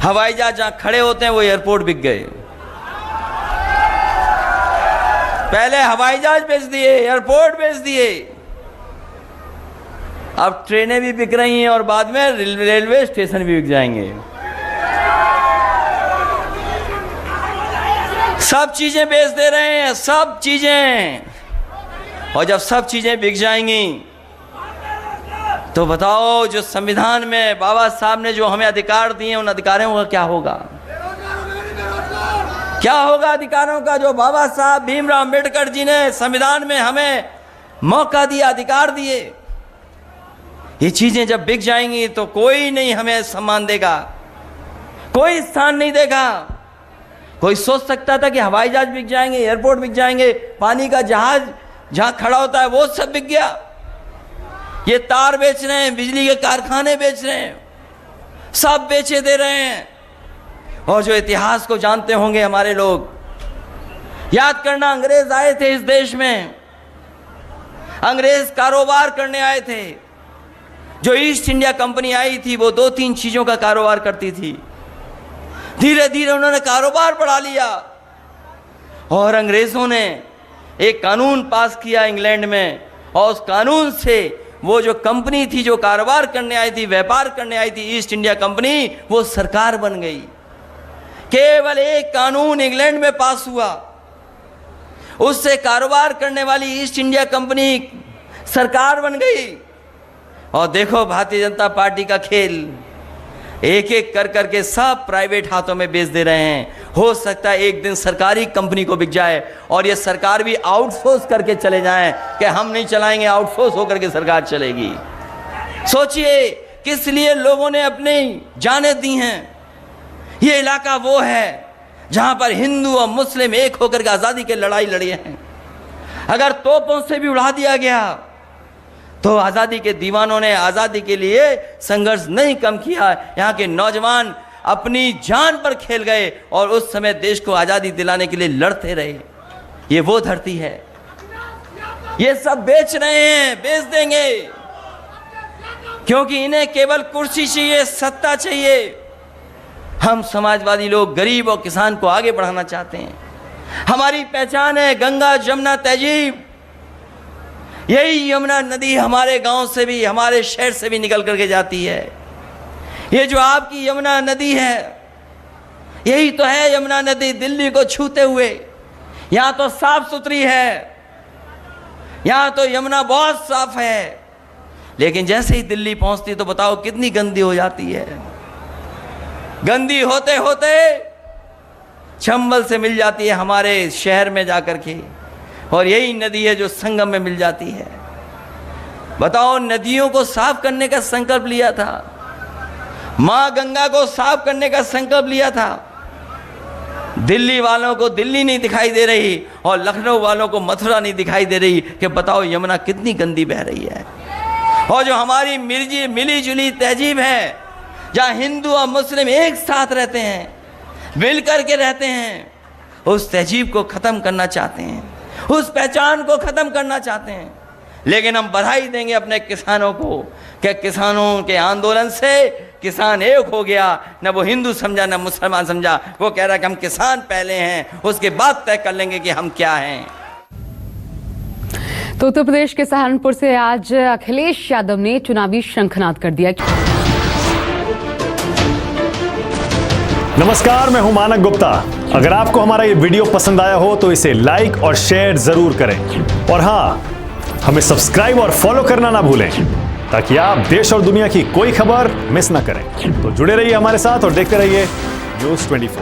हवाई जहाज जहां खड़े होते हैं वो एयरपोर्ट बिक गए। पहले हवाई जहाज बेच दिए, एयरपोर्ट बेच दिए, अब ट्रेनें भी बिक रही हैं और बाद में रेलवे स्टेशन भी बिक जाएंगे। सब चीजें बेच दे रहे हैं, सब चीजें। और जब सब चीजें बिक जाएंगी तो बताओ, जो संविधान में बाबा साहब ने जो हमें अधिकार दिए, उन अधिकारों का क्या होगा? क्या होगा अधिकारों का जो बाबा साहब भीमराव अंबेडकर जी ने संविधान में हमें मौका दिया, अधिकार दिए? ये चीजें जब बिक जाएंगी तो कोई नहीं हमें सम्मान देगा, कोई स्थान नहीं देगा। कोई सोच सकता था कि हवाई जहाज बिक जाएंगे, एयरपोर्ट बिक जाएंगे, पानी का जहाज जहां खड़ा होता है वो सब बिक गया। ये तार बेच रहे हैं, बिजली के कारखाने बेच रहे हैं, सब बेचे दे रहे हैं। और जो इतिहास को जानते होंगे हमारे लोग, याद करना, अंग्रेज आए थे इस देश में, अंग्रेज कारोबार करने आए थे। जो ईस्ट इंडिया कंपनी आई थी वो 2-3 चीजों का कारोबार करती थी। धीरे धीरे उन्होंने कारोबार बढ़ा लिया और अंग्रेजों ने एक कानून पास किया इंग्लैंड में, और उस कानून से वो जो कंपनी थी, जो कारोबार करने आई थी, व्यापार करने आई थी, ईस्ट इंडिया कंपनी, वो सरकार बन गई। केवल एक कानून इंग्लैंड में पास हुआ, उससे कारोबार करने वाली ईस्ट इंडिया कंपनी सरकार बन गई। और देखो भारतीय जनता पार्टी का खेल, एक एक कर करके सब प्राइवेट हाथों में बेच दे रहे हैं। हो सकता है एक दिन सरकारी कंपनी को बिक जाए और ये सरकार भी आउटसोर्स करके चले जाएं कि हम नहीं चलाएंगे, आउटसोर्स होकर के सरकार चलेगी। सोचिए किस लिए लोगों ने अपनी जानें दी हैं। ये इलाका वो है जहां पर हिंदू और मुस्लिम एक होकर के आज़ादी के लड़ाई लड़ी हैं। अगर तोपों से भी उड़ा दिया गया तो आज़ादी के दीवानों ने आज़ादी के लिए संघर्ष नहीं कम किया। यहाँ के नौजवान अपनी जान पर खेल गए और उस समय देश को आज़ादी दिलाने के लिए लड़ते रहे। ये वो धरती है। ये सब बेच रहे हैं, बेच देंगे, क्योंकि इन्हें केवल कुर्सी चाहिए, सत्ता चाहिए। हम समाजवादी लोग गरीब और किसान को आगे बढ़ाना चाहते हैं। हमारी पहचान है गंगा, जमुना, तहजीब। यही यमुना नदी हमारे गांव से भी, हमारे शहर से भी निकल करके जाती है। ये जो आपकी यमुना नदी है, यही तो है यमुना नदी, दिल्ली को छूते हुए। यहाँ तो साफ सुथरी है, यहाँ तो यमुना बहुत साफ है, लेकिन जैसे ही दिल्ली पहुंचती तो बताओ कितनी गंदी हो जाती है। गंदी होते होते चंबल से मिल जाती है हमारे शहर में जाकर के, और यही नदी है जो संगम में मिल जाती है। बताओ, नदियों को साफ करने का संकल्प लिया था, मां गंगा को साफ करने का संकल्प लिया था। दिल्ली वालों को दिल्ली नहीं दिखाई दे रही और लखनऊ वालों को मथुरा नहीं दिखाई दे रही कि बताओ यमुना कितनी गंदी बह रही है। और जो हमारी मिली जुली तहजीब है, जहाँ हिंदू और मुस्लिम एक साथ रहते हैं, मिल करके रहते हैं, उस तहजीब को ख़त्म करना चाहते हैं, उस पहचान को ख़त्म करना चाहते हैं। लेकिन हम बधाई देंगे अपने किसानों को कि किसानों के आंदोलन से किसान एक हो गया। न वो हिंदू समझा, न मुसलमान समझा। वो कह रहा है कि हम किसान पहले हैं, उसके बाद तय कर लेंगे कि हम क्या हैं। तो उत्तर प्रदेश के सहारनपुर से आज अखिलेश यादव ने चुनावी शंखनाद कर दिया। नमस्कार, मैं हूं मानक गुप्ता। अगर आपको हमारा ये वीडियो पसंद आया हो तो इसे लाइक और शेयर जरूर करें, और हाँ, हमें सब्सक्राइब और फॉलो करना ना भूलें ताकि आप देश और दुनिया की कोई खबर मिस ना करें। तो जुड़े रहिए हमारे साथ और देखते रहिए न्यूज़ 24।